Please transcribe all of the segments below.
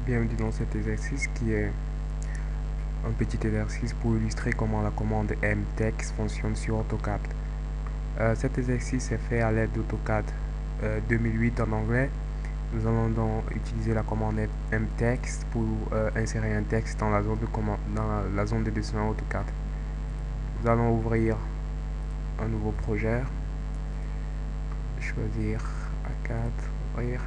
Bienvenue dans cet exercice qui est un petit exercice pour illustrer comment la commande mtext fonctionne sur AutoCAD. Cet exercice est fait à l'aide d'AutoCAD 2008 en anglais. Nous allons donc utiliser la commande mtext pour insérer un texte dans la zone de commande, dans la zone de dessin AutoCAD. Nous allons ouvrir un nouveau projet, choisir AutoCAD, ouvrir.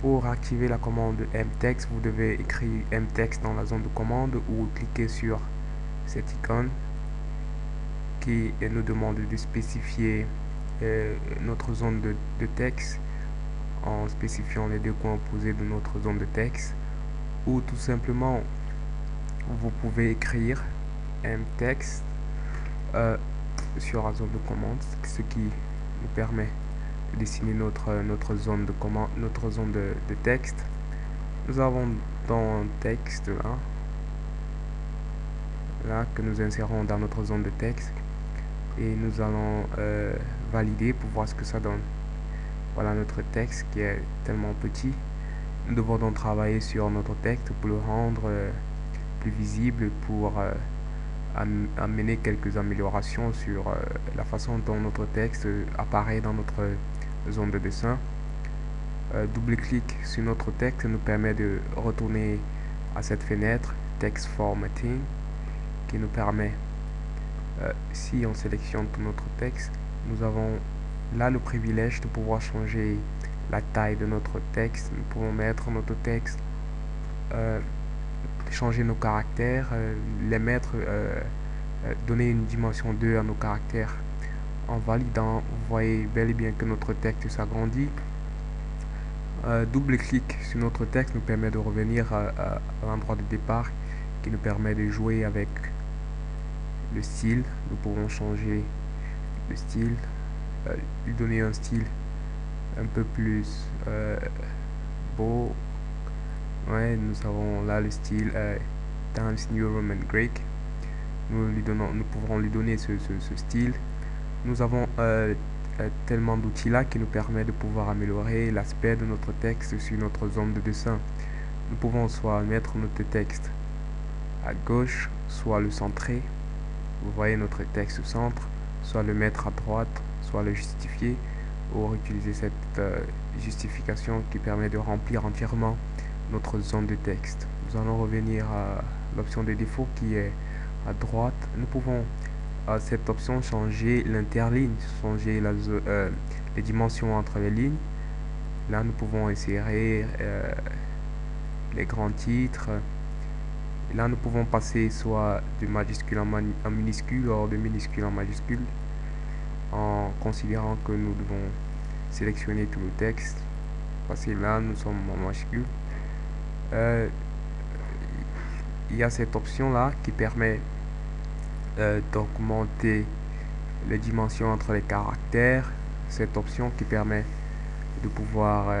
Pour activer la commande mtext, vous devez écrire mtext dans la zone de commande ou cliquer sur cette icône qui nous demande de spécifier notre zone de texte en spécifiant les deux coins opposés de notre zone de texte, ou tout simplement vous pouvez écrire mtext sur la zone de commande, ce qui nous permet de dessiner notre zone de commande, notre zone de texte. Nous avons dans un texte là que nous insérons dans notre zone de texte et nous allons valider pour voir ce que ça donne. Voilà notre texte qui est tellement petit. Nous devons donc travailler sur notre texte pour le rendre plus visible, pour amener quelques améliorations sur la façon dont notre texte apparaît dans notre zone de dessin. Double-clic sur notre texte nous permet de retourner à cette fenêtre Text Formatting qui nous permet, si on sélectionne tout notre texte, nous avons là le privilège de pouvoir changer la taille de notre texte. Nous pouvons mettre notre texte, changer nos caractères, les mettre, donner une dimension 2 à nos caractères. En validant, vous voyez bel et bien que notre texte s'agrandit. Double-clic sur notre texte nous permet de revenir à l'endroit de départ qui nous permet de jouer avec le style. Nous pouvons changer le style, lui donner un style un peu plus beau. Ouais, nous avons là le style Times New Roman Greek. Nous pouvons lui donner ce style. Nous avons tellement d'outils là qui nous permet de pouvoir améliorer l'aspect de notre texte sur notre zone de dessin. Nous pouvons soit mettre notre texte à gauche, soit le centrer. Vous voyez notre texte au centre, soit le mettre à droite, soit le justifier, ou utiliser cette justification qui permet de remplir entièrement notre zone de texte. Nous allons revenir à l'option de défaut qui est à droite. Nous pouvons à cette option changer l'interligne, changer les dimensions entre les lignes. Là nous pouvons insérer les grands titres. Et là nous pouvons passer soit de majuscule en minuscule ou de minuscule en majuscule, en considérant que nous devons sélectionner tout le texte. Parce que là nous sommes en majuscule. Il y a cette option là qui permet d'augmenter les dimensions entre les caractères. Cette option qui permet de pouvoir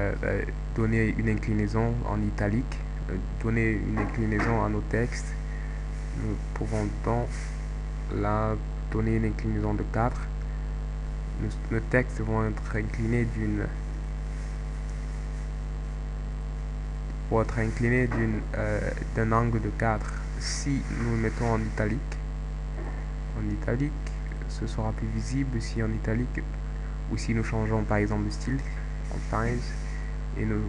donner une inclinaison en italique, donner une inclinaison à nos textes. Nous pouvons donc là donner une inclinaison de 4. Nos textes vont être inclinés d'un angle de 4. Si nous le mettons en italique, ce sera plus visible si en italique, ou si nous changeons par exemple le style en Times et nous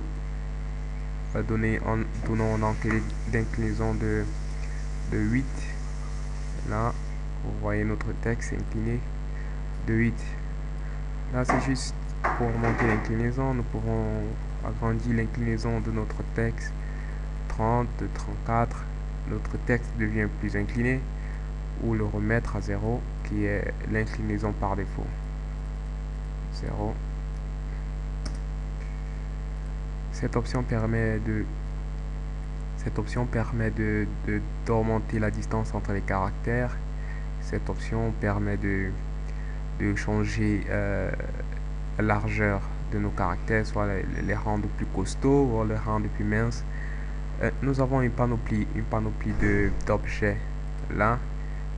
donnons un angle d'inclinaison de 8. Là vous voyez notre texte incliné de 8. Là c'est juste pour monter l'inclinaison. Nous pouvons agrandir l'inclinaison de notre texte 30, 34. Notre texte devient plus incliné, ou le remettre à 0 qui est l'inclinaison par défaut. 0. Cette option permet d'augmenter la distance entre les caractères. Cette option permet de changer la largeur de nos caractères, soit les rendre plus costauds ou les rendre plus minces. Nous avons une panoplie d'objets là.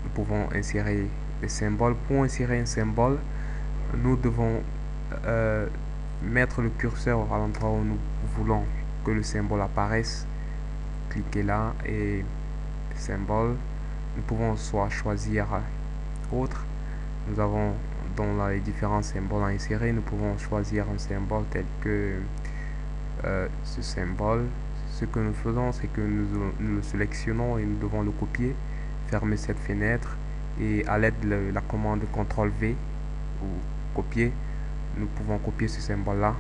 Nous pouvons insérer des symboles. Pour insérer un symbole, nous devons mettre le curseur à l'endroit où nous voulons que le symbole apparaisse, cliquez là et symbole. Nous pouvons soit choisir autre. Nous avons dans les différents symboles à insérer, nous pouvons choisir un symbole tel que ce symbole. Ce que nous faisons, c'est que nous le sélectionnons et nous devons le copier, fermer cette fenêtre et à l'aide de la commande CTRL V ou copier, nous pouvons copier ce symbole là.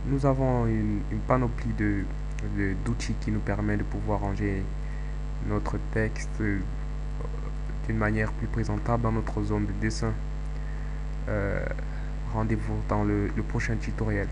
Nous avons une panoplie d'outils qui nous permet de pouvoir ranger notre texte d'une manière plus présentable dans notre zone de dessin. Rendez-vous dans le prochain tutoriel.